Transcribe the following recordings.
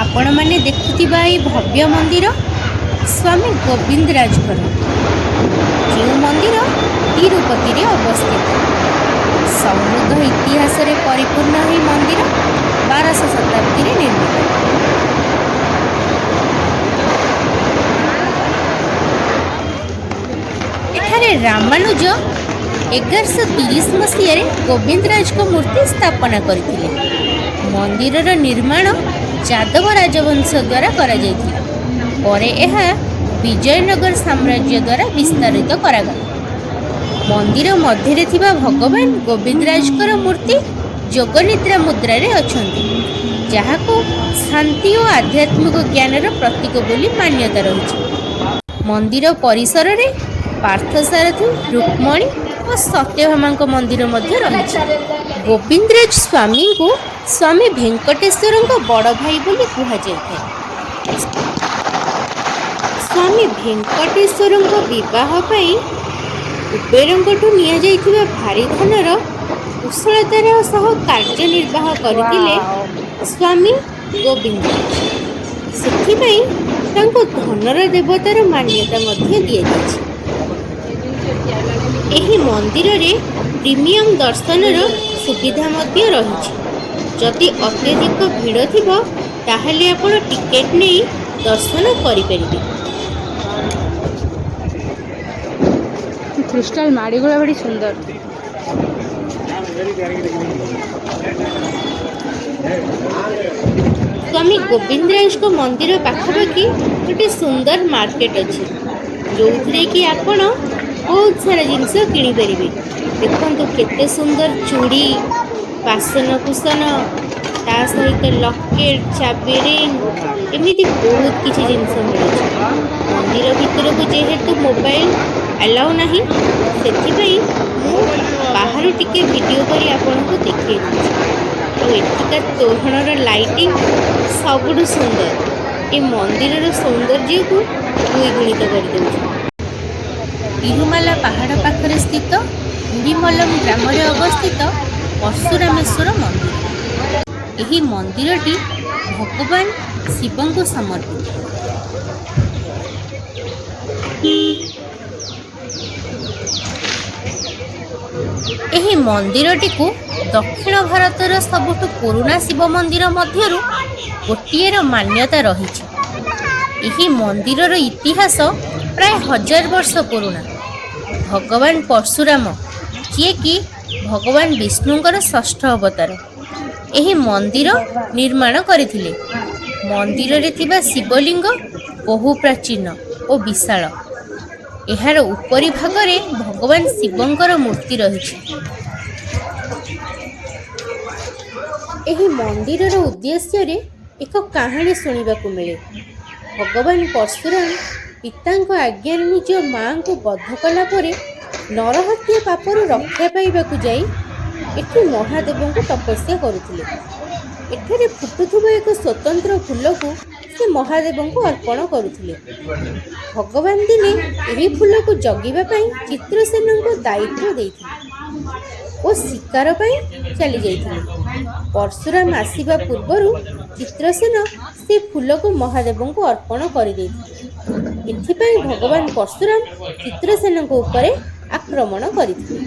आपण माने देखुथिबा ए भव्य मंदिर स्वामी गोविंदराजकर जो मंदिर तिरुपति रे अवस्थित समृद्ध इतिहास रे परिपूर्ण ही मंदिर 1200 शताब्दी रे निर्मित। एठारे रामानुज 1130 मसीह गोविंदराज को मूर्ति स्थापना करथिले। मंदिरर निर्माण यादव राजवंश द्वारा करा जायथिला। परे एहा विजयनगर साम्राज्य द्वारा विस्तारित करागला। मंदिर मध्य थिबा भगवान गोविंदराजकर मूर्ति जोगनिद्रा मुद्रा रे अछंती, जहाको शांति और आध्यात्मिक ज्ञानर प्रतीक बोली मान्यता रही। मंदिर परिसर रे पार्थसारथी रुक्मणी और सत्यभामा मंदिर मध्य रही। गोविंदराज स्वामी को स्वामी भेंकटेश्वर बड़ भाई बोली कहुए। स्वामी भेंकटेश्वर विवाह पाई कुबेरंकठू निया जाइथिबा भारी धनर कुशलतार सह कार्य निर्वाह करथिले स्वामी गोविंदराज। सेथिपई तांको धनर देवतार मान्यता मध्य दिया जायछि। एही मंदिर रे प्रीमियम दर्शनर सुविधा मध्य रही। जदि अत्यधिक भीड़ थिबो ताहले आपण टिकेट नहीं दर्शन करिपरिबे। क्रिस्टल माड़ीगुड़ा बड़ी सुंदर। स्वामी गोविंदराज को मंदिर पाखापाखि गोटे सुंदर मार्केट अच्छी, जो कि आपण बहुत सारा जिनस किनी परिबे। देखंतु केते सुंदर चूड़ी, बासन कुसन, ता सहित लकेट, चाबी रिंग एमिति बहुत किछि जिनस मिलुछि। मंदिर भितर को जेहेतु मोबाइल अलाउ नहीं, सेथिपई मु बाहर टिके वीडियो करी आपनको देखै छी। तो एठिका तोरणर लाइटिंग सबुठु सुंदर ए मंदिरर सौंदर्य को द्विगुणित कर देउछि। तिरुमाला पहाड़ पाखरे स्थित उड़ीमलम ग्राम रे अवस्थित परशुरामेश्वर मंदिर। एही मंदिरटी भगवान शिव को समर्पित। एही मंदिरटी को दक्षिण भारतर सबुठु पुराना शिव मंदिर मध्यरु गोटिएर मान्यता रही। एही मंदिरर इतिहास प्राय 1000 वर्ष पुराना। भगवान परशुराम जे कि भगवान विष्णुंकर षष्ठ अवतार एही मंदिर निर्माण करथिले। मंदिर रे थिबा शिवलिंग बहु प्राचीन और विशाल। एहार उपरी भागरे भगवान शिवंकर मूर्ति रही। एही मंदिरर उद्देश्य रे एक कहानी सुनिबाकू मिले। भगवान परशुराम पितांक आज्ञार निज माँ को बध कला परे नरहत्या पापरू रक्षा पाइबाकू जाई एठी महादेव को तपस्या करुथिले। एठारे फुटुथुबा एक स्वतंत्र फूल को से महादेव को अर्पण करुथिले। भगवान दिने एही फूल को जगिबा पई चित्रसेन को दायित्व देइथिले ओ शिकार पई चली जाइथिले। परशुराम आसीबा पूर्वरु चित्रसेन से फूल को महादेव को अर्पण कर देइथिले। एथिपई भगवान परशुराम चित्रसेन को ऊपर आक्रमण करथिले।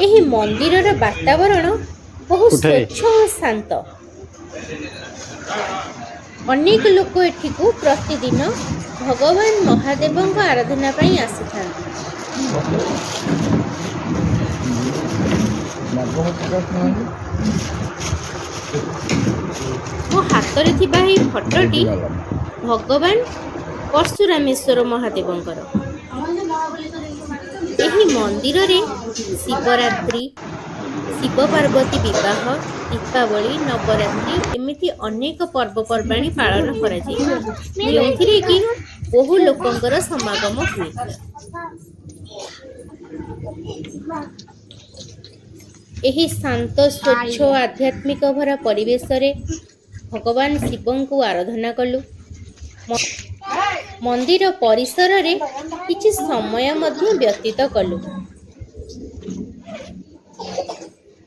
एही मंदिरर वातावरण बहुत स्वच्छ और शांत। अनेक लोक एठी को प्रतिदिन भगवान महादेव आराधना पई आसिथांती। मो हाथ रे थिबा ही फटोटी भगवान परशुरामेश्वर महादेवंकर। एही मंदिर रे शिवरात्रि, शिव पार्वती विवाह, दीपावली, नवरात्रि एमिति अनेक पर्वपर्वाणी पालन करा जाय, जोंथिरे कि बहु लोकंकर समागम हुए। एही शांत स्वच्छ आध्यात्मिक भरा परिवेश रे भगवान शिव को आराधना कलु। मंदिर परिसर रे किछि समय मध्य व्यतीत कलु।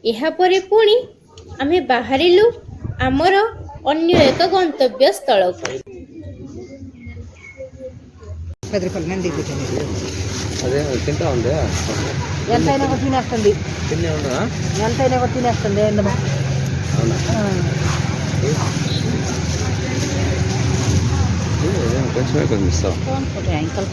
एहा परे पुणी आमे बाहरिलु ଆମର ଅନ୍ୟ ଏକ ଗନ୍ତବ୍ୟ ସ୍ଥଳକୁ। అదే తింటా ఉందే ఎంతైనా కూడా తినేస్తుంది, తిన్నే ఉండదా ఎంతైనా కూడా తినేస్తుంది. అవునా కొంచెమే కొంచెం ఇస్తాం ఇంకల్